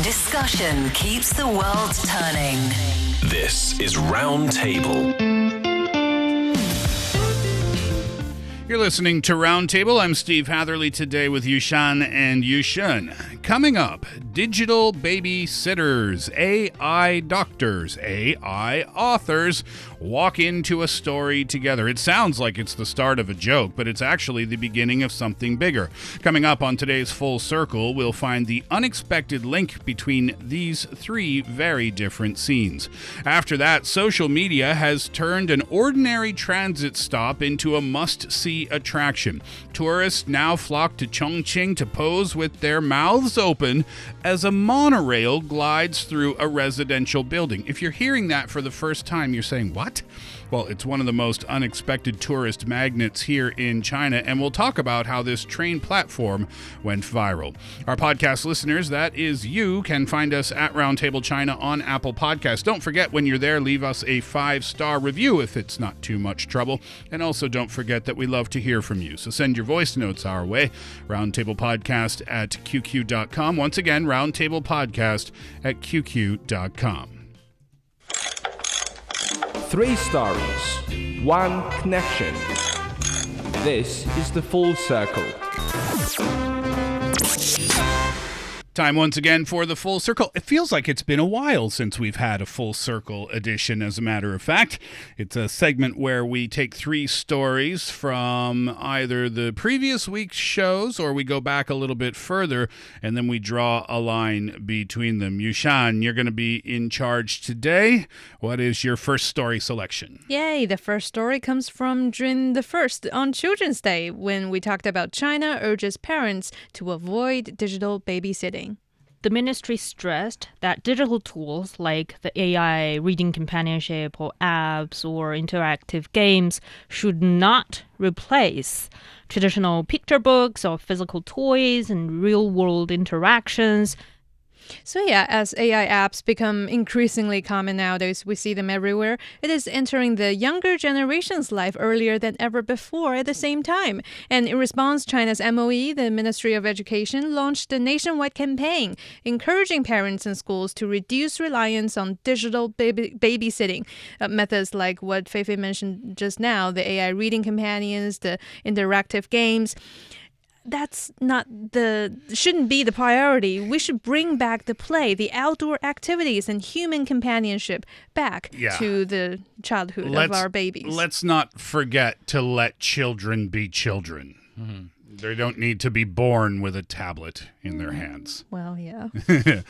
Discussion keeps the world turning. This is Round Table. You're listening to Roundtable. I'm Steve Hatherley today with Yushan and Yushun. Coming up, digital babysitters, AI doctors, AI authors walk into a story together. It sounds like it's the start of a joke, but it's actually the beginning of something bigger. Coming up on today's Full Circle, we'll find the unexpected link between these three very different scenes. After that, social media has turned an ordinary transit stop into a must-see attraction. Tourists now flock to Chongqing to pose with their mouths open as a monorail glides through a residential building. If you're hearing that for the first time, you're saying, what? Well, it's one of the most unexpected tourist magnets here in China, and we'll talk about how this train platform went viral. Our podcast listeners, that is you, can find us at Roundtable China on Apple Podcasts. Don't forget, when you're there, leave us a 5-star review if it's not too much trouble. And also don't forget that we love to hear from you. So send your voice notes our way, roundtablepodcast at qq.com. Once again, roundtablepodcast at qq.com. 3 stories, 1 connection. This is the Full Circle. Time once again for the Full Circle. It feels like it's been a while since we've had a Full Circle edition, as a matter of fact. It's a segment where we take 3 stories from either the previous week's shows or we go back a little bit further and then we draw a line between them. Yushan, you're going to be in charge today. What is your first story selection? Yay, the first story comes from June the 1st on Children's Day, when we talked about China urges parents to avoid digital babysitting. The ministry stressed that digital tools like the AI reading companionship or apps or interactive games should not replace traditional picture books or physical toys and real-world interactions. So yeah, as AI apps become increasingly common nowadays, we see them everywhere. It is entering the younger generation's life earlier than ever before at the same time. And in response, China's MOE, the Ministry of Education, launched a nationwide campaign encouraging parents and schools to reduce reliance on digital babysitting. Methods like what Feifei mentioned just now, the AI reading companions, the interactive games. That's shouldn't be the priority. We should bring back the play, the outdoor activities, and human companionship back to the childhood of our babies. Let's not forget to let children be children. Mm-hmm. They don't need to be born with a tablet in their hands. Well, yeah,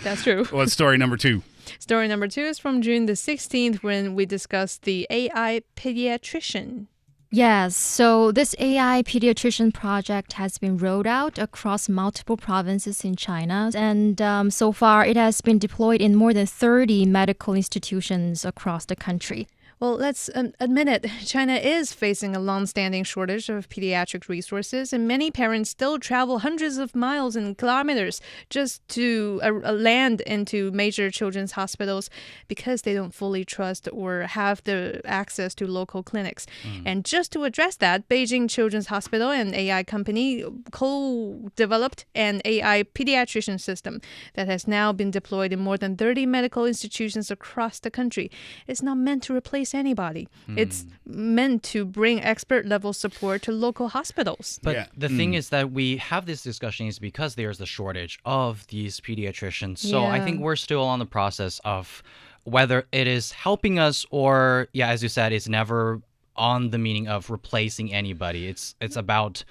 that's true. What's story number 2? Story number 2 is from June the 16th, when we discussed the AI pediatrician. Yes, so this AI pediatrician project has been rolled out across multiple provinces in China, and so far it has been deployed in more than 30 medical institutions across the country. Well, let's admit it. China is facing a long-standing shortage of pediatric resources, and many parents still travel hundreds of miles and kilometers just to land into major children's hospitals because they don't fully trust or have the access to local clinics. And just to address that, Beijing Children's Hospital and AI company co-developed an AI pediatrician system that has now been deployed in more than 30 medical institutions across the country. It's not meant to replace anybody. It's meant to bring expert-level support to local hospitals. But the thing is that we have this discussion is because there's a shortage of these pediatricians. So I think we're still on the process of whether it is helping us or, as you said, it's never on the meaning of replacing anybody. It's about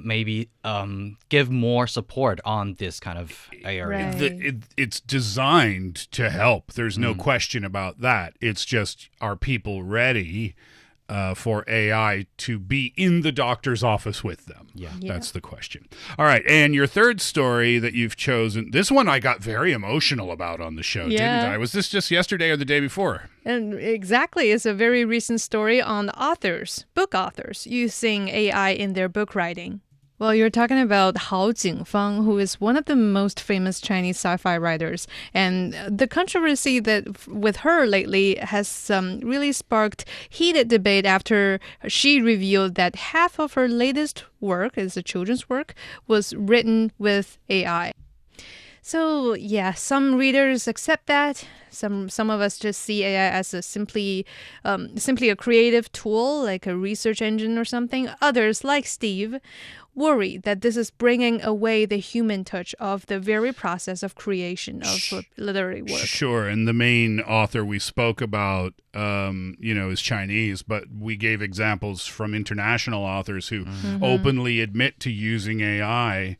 maybe give more support on this kind of area. Right. It's designed to help. There's no question about that. It's just, are people ready for AI to be in the doctor's office with them? Yeah. That's the question. All right, and your third story that you've chosen, this one I got very emotional about on the show, didn't I? Was this just yesterday or the day before? And exactly, it's a very recent story on book authors, using AI in their book writing. Well, you're talking about Hao Jingfang, who is one of the most famous Chinese sci-fi writers. And the controversy that with her lately has really sparked heated debate after she revealed that half of her latest work, is a children's work, was written with AI. So yeah, some readers accept that. Some of us just see AI as a simply a creative tool, like a research engine or something. Others, like Steve, worry that this is bringing away the human touch of the very process of creation of literary work. Sure, and the main author we spoke about, is Chinese, but we gave examples from international authors who openly admit to using AI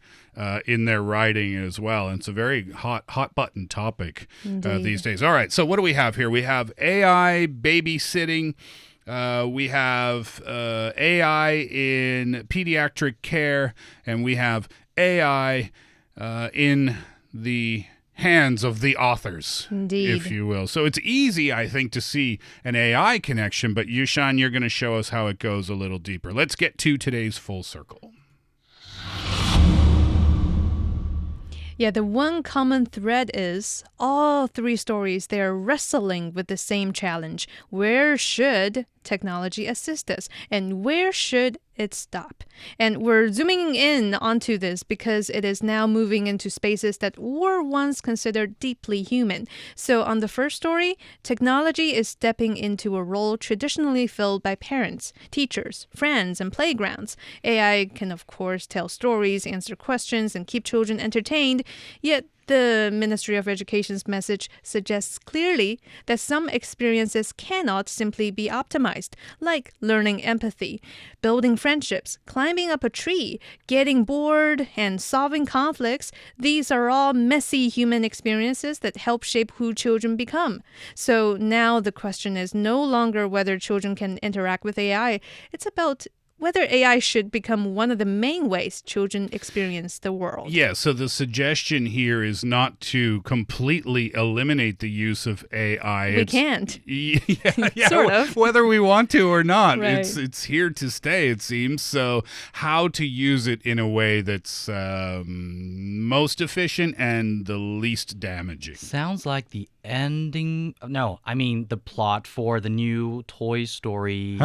in their writing as well. And it's a very hot button topic these days. All right, so what do we have here? We have AI babysitting. We have AI in pediatric care, and we have AI in the hands of the authors, Indeed, if you will. So it's easy, I think, to see an AI connection, but Yushan, you're going to show us how it goes a little deeper. Let's get to today's full circle. Yeah, the one common thread is all three stories, they're wrestling with the same challenge. Where should technology assist us? And where should it stop? And we're zooming in onto this because it is now moving into spaces that were once considered deeply human. So on the first story, technology is stepping into a role traditionally filled by parents, teachers, friends, and playgrounds. AI can, of course, tell stories, answer questions, and keep children entertained, yet the Ministry of Education's message suggests clearly that some experiences cannot simply be optimized, like learning empathy, building friendships, climbing up a tree, getting bored, and solving conflicts. These are all messy human experiences that help shape who children become. So now the question is no longer whether children can interact with AI. It's about whether AI should become one of the main ways children experience the world. Yeah, so the suggestion here is not to completely eliminate the use of AI. We can't. Yeah, Sort of. Whether we want to or not. Right. It's here to stay, it seems. So how to use it in a way that's most efficient and the least damaging. Sounds like the ending. No, I mean the plot for the new Toy Story.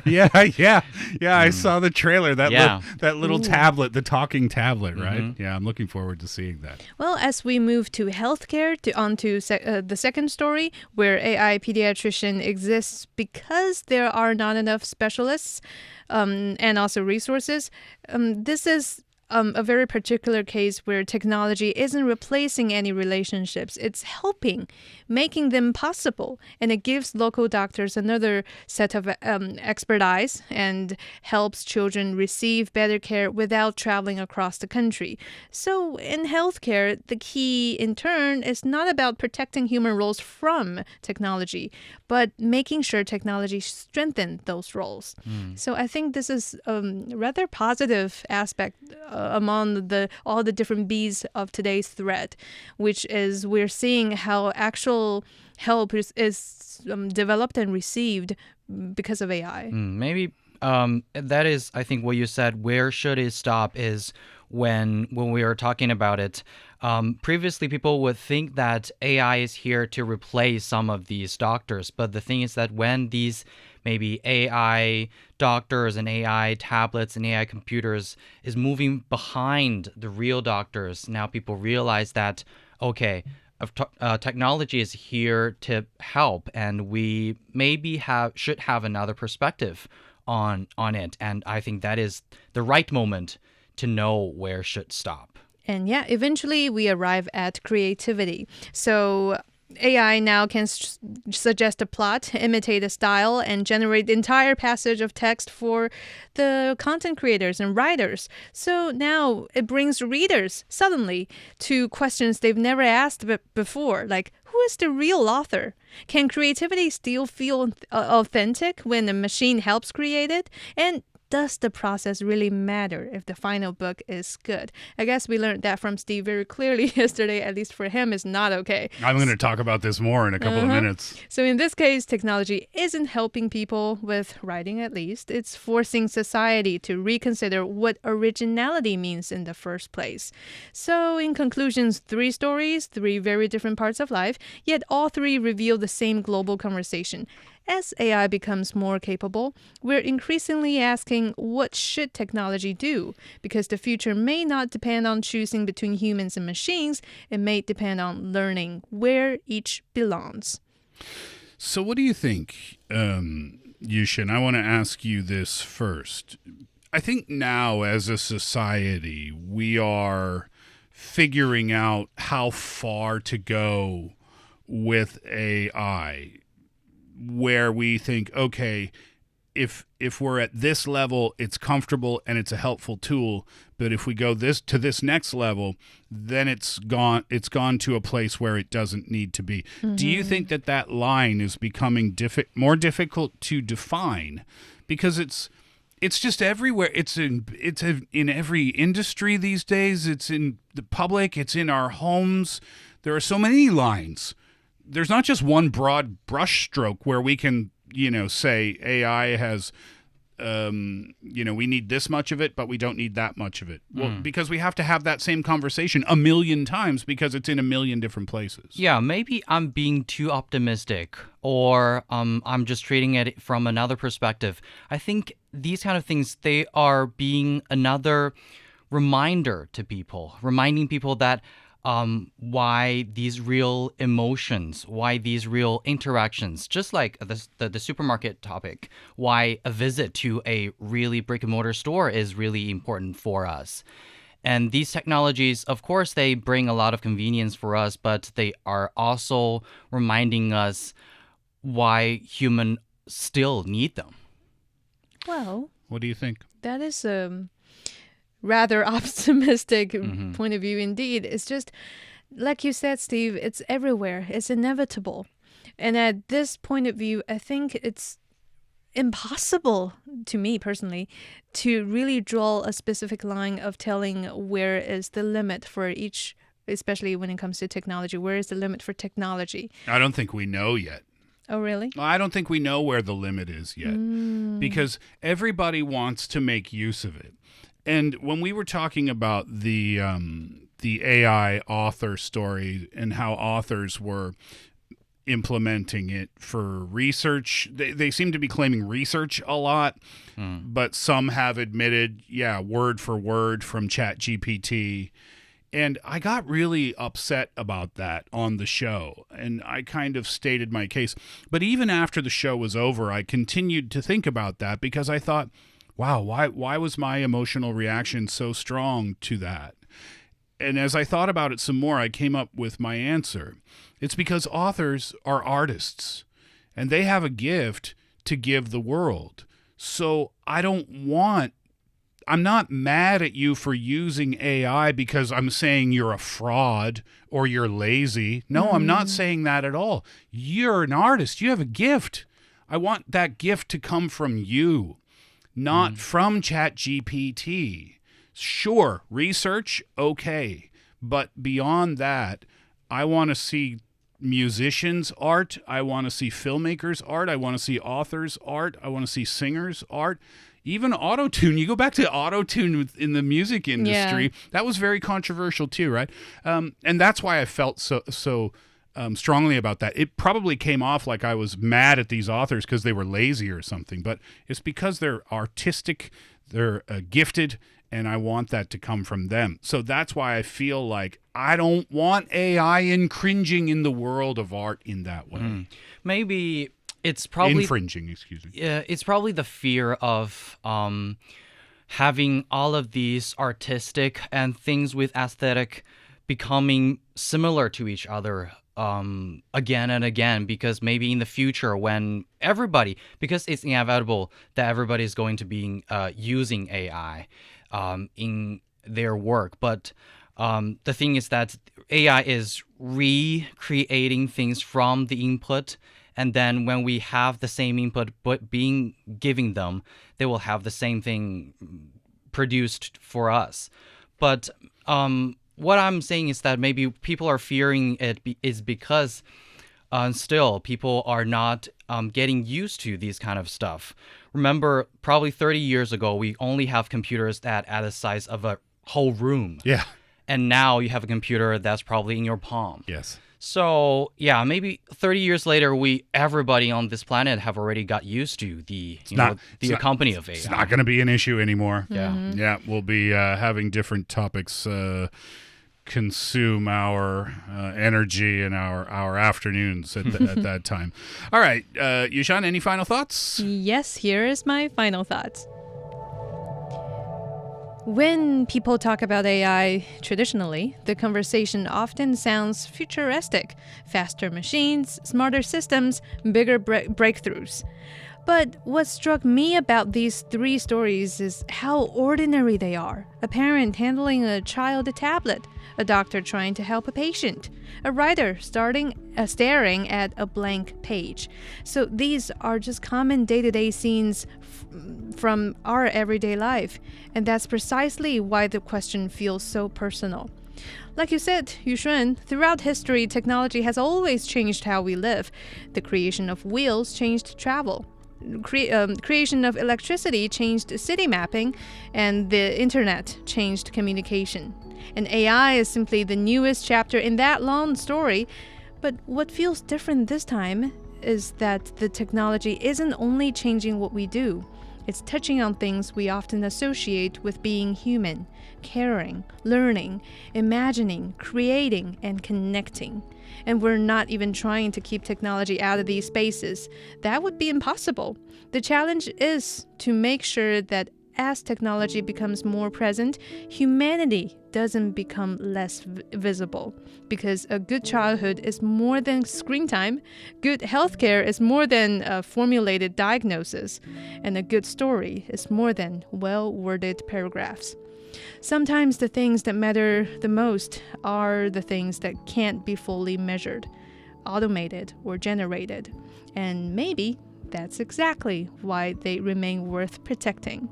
Yeah. I saw the trailer. That little Ooh. tablet, the talking tablet, right? Yeah, I'm looking forward to seeing that. Well, as we move to healthcare, onto the second story, where AI pediatrician exists because there are not enough specialists and also resources, this is a very particular case where technology isn't replacing any relationships. It's helping, making them possible. And it gives local doctors another set of expertise and helps children receive better care without traveling across the country. So in healthcare, the key in turn is not about protecting human roles from technology, but making sure technology strengthens those roles. So I think this is a rather positive aspect among all the different beats of today's thread, which is we're seeing how actual help is developed and received because of AI. Maybe that is, I think, what you said. Where should it stop is when we are talking about it. Previously, people would think that AI is here to replace some of these doctors, but the thing is that when these maybe AI doctors and AI tablets and AI computers is moving behind the real doctors, now people realize that, okay, technology is here to help, and we maybe should have another perspective on it. And I think that is the right moment to know where should stop. And yeah, eventually we arrive at creativity. So AI now can suggest a plot, imitate a style, and generate the entire passage of text for the content creators and writers. So now it brings readers suddenly to questions they've never asked before, like, who is the real author? Can creativity still feel authentic when the machine helps create it? And does the process really matter if the final book is good? I guess we learned that from Steve very clearly yesterday, at least for him, is not okay. I'm going to talk about this more in a couple of minutes. So in this case, technology isn't helping people with writing, at least. It's forcing society to reconsider what originality means in the first place. So in conclusions, 3 stories, 3 very different parts of life, yet all 3 reveal the same global conversation. as AI becomes more capable, we're increasingly asking, what should technology do? Because the future may not depend on choosing between humans and machines. It may depend on learning where each belongs. So what do you think, Yushan? I want to ask you this first. I think now as a society, we are figuring out how far to go with AI, where we think, okay, if we're at this level, it's comfortable and it's a helpful tool, but if we go to this next level, then it's gone to a place where it doesn't need to be. Mm-hmm. Do you think that line is becoming more difficult to define because it's just everywhere? It's in every industry these days. It's in the public. It's in our homes. There are so many lines. There's not just one broad brushstroke where we can, say AI has, we need this much of it, but we don't need that much of it. Well, because we have to have that same conversation a million times because it's in a million different places. Yeah, maybe I'm being too optimistic, or I'm just treating it from another perspective. I think these kind of things, they are being another reminder to people, reminding people that why these real emotions, why these real interactions, just like the supermarket topic, why a visit to a really brick-and-mortar store is really important for us. And these technologies, of course, they bring a lot of convenience for us, but they are also reminding us why humans still need them. Well, what do you think? That is rather optimistic point of view indeed. It's just, like you said, Steve, it's everywhere. It's inevitable. And at this point of view, I think it's impossible, to me personally, to really draw a specific line of telling where is the limit for each, especially when it comes to technology. Where is the limit for technology? I don't think we know yet. Oh, really? I don't think we know where the limit is yet because everybody wants to make use of it. And when we were talking about the AI author story and how authors were implementing it for research, they seem to be claiming research a lot, but some have admitted, word for word from ChatGPT. And I got really upset about that on the show, and I kind of stated my case. But even after the show was over, I continued to think about that because I thought, wow, why was my emotional reaction so strong to that? And as I thought about it some more, I came up with my answer. It's because authors are artists, and they have a gift to give the world. So I'm not mad at you for using AI because I'm saying you're a fraud or you're lazy. No, I'm not saying that at all. You're an artist. You have a gift. I want that gift to come from you, not from ChatGPT. Sure, research, okay. But beyond that, I want to see musicians' art. I want to see filmmakers' art. I want to see authors' art. I want to see singers' art. Even auto-tune. You go back to auto-tune in the music industry. Yeah. That was very controversial too, right? And that's why I felt so strongly about that. It probably came off like I was mad at these authors because they were lazy or something, but it's because they're artistic, they're gifted, and I want that to come from them. So that's why I feel like I don't want AI infringing in the world of art in that way. Maybe it's probably infringing, excuse me. Yeah, it's probably the fear of having all of these artistic and things with aesthetic becoming similar to each other again and again, because maybe in the future when everybody, because it's inevitable that everybody is going to be using AI in their work. But the thing is that AI is recreating things from the input. And then when we have the same input but giving them, they will have the same thing produced for us. But what I'm saying is that maybe people are fearing it is because still people are not getting used to these kind of stuff. Remember, probably 30 years ago, we only have computers that are the size of a whole room. Yeah. And now you have a computer that's probably in your palm. Yes. So yeah, maybe 30 years later, everybody on this planet have already got used to the company of AI. It's not going to be an issue anymore. Yeah. We'll be having different topics consume our energy and our afternoons at that time. All right, Yushan, any final thoughts? Yes, here is my final thoughts. When people talk about AI traditionally, the conversation often sounds futuristic. Faster machines, smarter systems, bigger breakthroughs. But what struck me about these three stories is how ordinary they are. A parent handling a child a tablet, a doctor trying to help a patient, a writer staring at a blank page. So these are just common day-to-day scenes from our everyday life, and that's precisely why the question feels so personal. Like you said, Yushun, throughout history, technology has always changed how we live. The creation of wheels changed travel. Creation of electricity changed city mapping, and the internet changed communication. And AI is simply the newest chapter in that long story. But what feels different this time is that the technology isn't only changing what we do, it's touching on things we often associate with being human: caring, learning, imagining, creating, and connecting. And we're not even trying to keep technology out of these spaces. That would be impossible. The challenge is to make sure that as technology becomes more present, humanity doesn't become less visible. Because a good childhood is more than screen time, good healthcare is more than a formulated diagnosis, and a good story is more than well-worded paragraphs. Sometimes the things that matter the most are the things that can't be fully measured, automated, or generated. And maybe that's exactly why they remain worth protecting.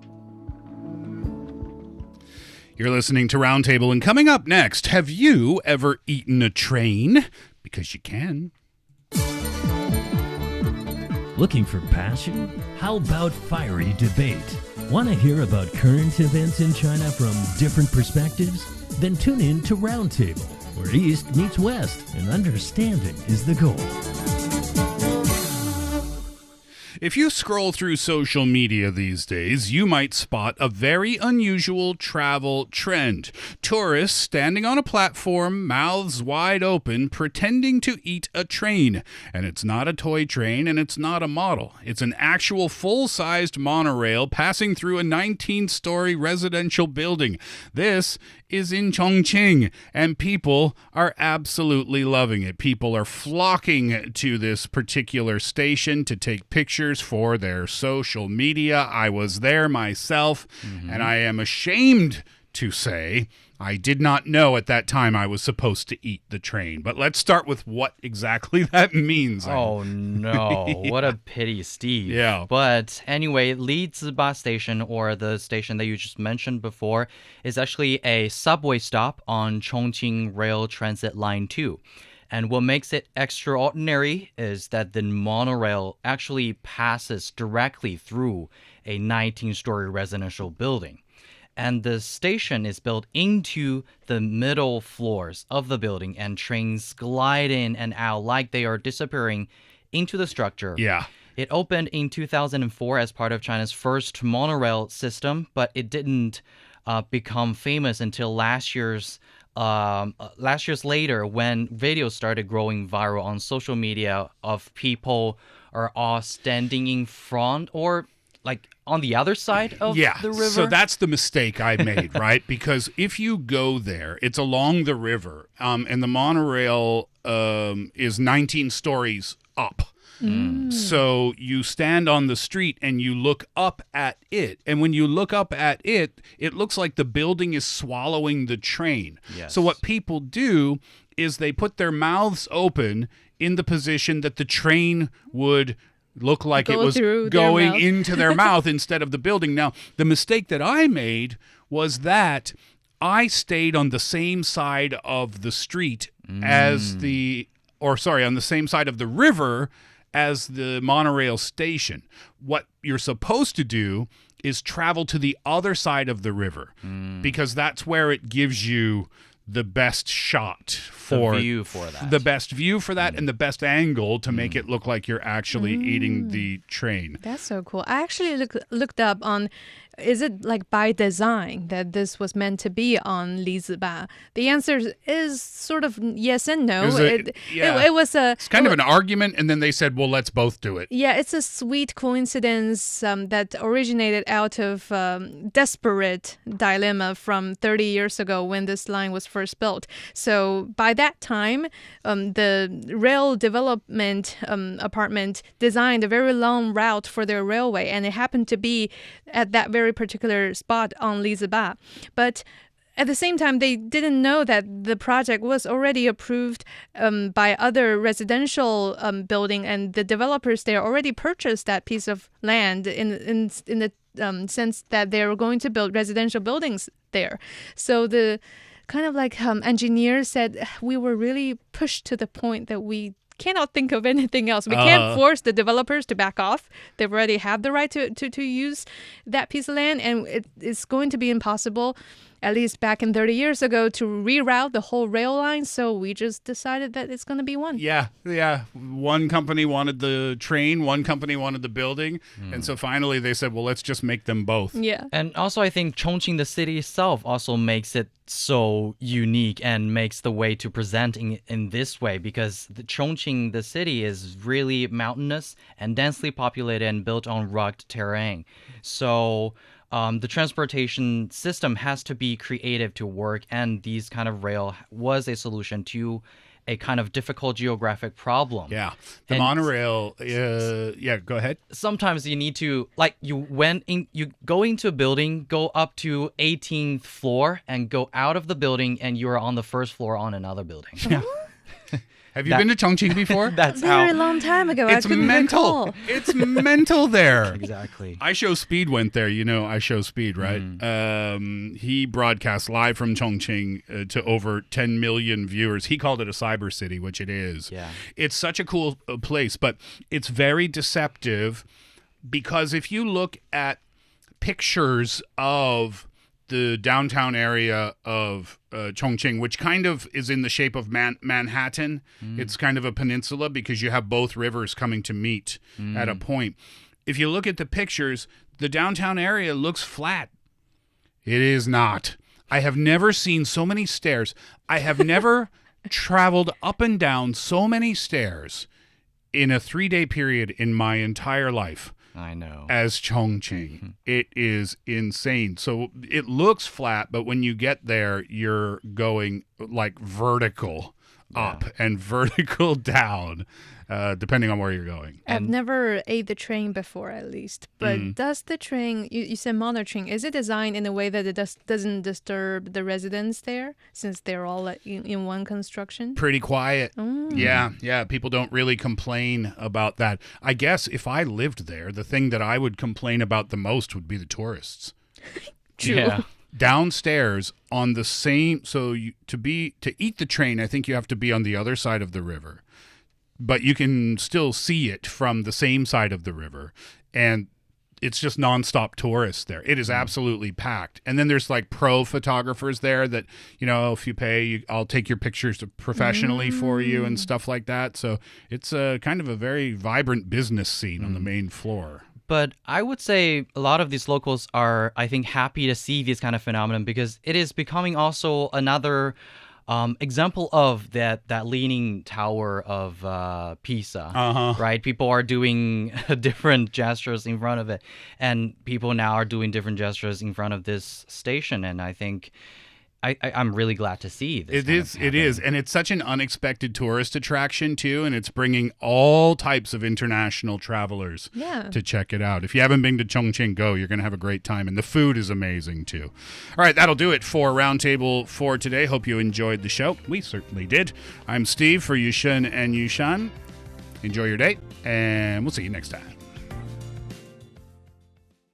You're listening to Roundtable, and coming up next, have you ever eaten a train? Because you can. Looking for passion? How about fiery debate? Want to hear about current events in China from different perspectives? Then tune in to Roundtable, where East meets West and understanding is the goal. If you scroll through social media these days, you might spot a very unusual travel trend. Tourists standing on a platform, mouths wide open, pretending to eat a train. And it's not a toy train, and it's not a model. It's an actual full-sized monorail passing through a 19-story residential building. This is in Chongqing, and people are absolutely loving it. People are flocking to this particular station to take pictures for their social media. I was there myself, and I am ashamed to say I did not know at that time I was supposed to eat the train. But let's start with what exactly that means. Oh, no. Yeah. What a pity, Steve. Yeah. But anyway, Liziba Station, or the station that you just mentioned before, is actually a subway stop on Chongqing Rail Transit Line 2. And what makes it extraordinary is that the monorail actually passes directly through a 19-story residential building. And the station is built into the middle floors of the building, and trains glide in and out like they are disappearing into the structure. Yeah. It opened in 2004 as part of China's first monorail system, but it didn't become famous until last year's later, when videos started growing viral on social media of people are all standing in front or like on the other side of the river. So that's the mistake I made, right? Because if you go there, it's along the river, and the monorail is 19 stories up. So you stand on the street and you look up at it. And when you look up at it, it looks like the building is swallowing the train. Yes. So what people do is they put their mouths open in the position that the train would look like it was going into their mouth instead of the building. Now, the mistake that I made was that I stayed on the same side of the street on the same side of the river as the monorail station. What you're supposed to do is travel to the other side of the river, because that's where it gives you the best shot for the best view for that and the best angle to make it look like you're actually eating the train. That's so cool. I actually looked up on, is it like by design that this was meant to be on Liziba? The answer is sort of yes and no. It was it's kind of an argument, and then they said, well, let's both do it. Yeah, it's a sweet coincidence that originated out of desperate dilemma from 30 years ago when this line was first built. So by that time, the rail development apartment designed a very long route for their railway, and it happened to be at that very particular spot on Liziba. But at the same time, they didn't know that the project was already approved by other residential building, and the developers there already purchased that piece of land in the sense that they were going to build residential buildings there. So the kind of like engineers said, we were really pushed to the point that we cannot think of anything else. We can't force the developers to back off. They already have the right to use that piece of land, and it's going to be impossible, at least back in 30 years ago, to reroute the whole rail line. So we just decided that it's going to be one. Yeah. One company wanted the train, one company wanted the building. And so finally they said, well, let's just make them both. Yeah. And also I think Chongqing, the city itself, also makes it so unique and makes the way to present in this way, because the Chongqing, the city, is really mountainous and densely populated and built on rugged terrain. So the transportation system has to be creative to work, and these kind of rail was a solution to a kind of difficult geographic problem. Yeah. The monorail, go ahead. Sometimes you need to, like, you go into a building, go up to 18th floor, and go out of the building, and you are on the first floor on another building. Yeah. Have you been to Chongqing before? That's very long time ago. It's mental. It's mental there. Exactly. I Show Speed went there. You know I Show Speed, right? He broadcast live from Chongqing to over 10 million viewers. He called it a cyber city, which it is. Yeah. It's such a cool place, but it's very deceptive because if you look at pictures of the downtown area of Chongqing, which kind of is in the shape of Manhattan. It's kind of a peninsula because you have both rivers coming to meet at a point. If you look at the pictures, the downtown area looks flat. It is not. I have never seen so many stairs. I have never traveled up and down so many stairs in a 3-day period in my entire life. I know. As Chongqing. It is insane. So it looks flat, but when you get there, you're going like vertical up and vertical down, depending on where you're going. I've never ate the train before, at least. But does the train, you said monotrain, is it designed in a way that it doesn't disturb the residents there, since they're all in one construction? Pretty quiet. Yeah. People don't really complain about that. I guess if I lived there, the thing that I would complain about the most would be the tourists. True. Yeah. Downstairs on the same, so to eat the train, I think you have to be on the other side of the river, but you can still see it from the same side of the river, and it's just nonstop tourists there. It is absolutely packed. And then there's like pro photographers there that, if you pay, I'll take your pictures professionally for you and stuff like that. So it's kind of a very vibrant business scene on the main floor. But I would say a lot of these locals are, I think, happy to see this kind of phenomenon because it is becoming also another example of that leaning tower of Pisa, right? People are doing different gestures in front of it, and people now are doing different gestures in front of this station, and I think I'm really glad to see this. It is. And it's such an unexpected tourist attraction, too. And it's bringing all types of international travelers to check it out. If you haven't been to Chongqing, go. You're going to have a great time. And the food is amazing, too. All right, that'll do it for Roundtable for today. Hope you enjoyed the show. We certainly did. I'm Steve for Yushan and Yushan. Enjoy your day, and we'll see you next time.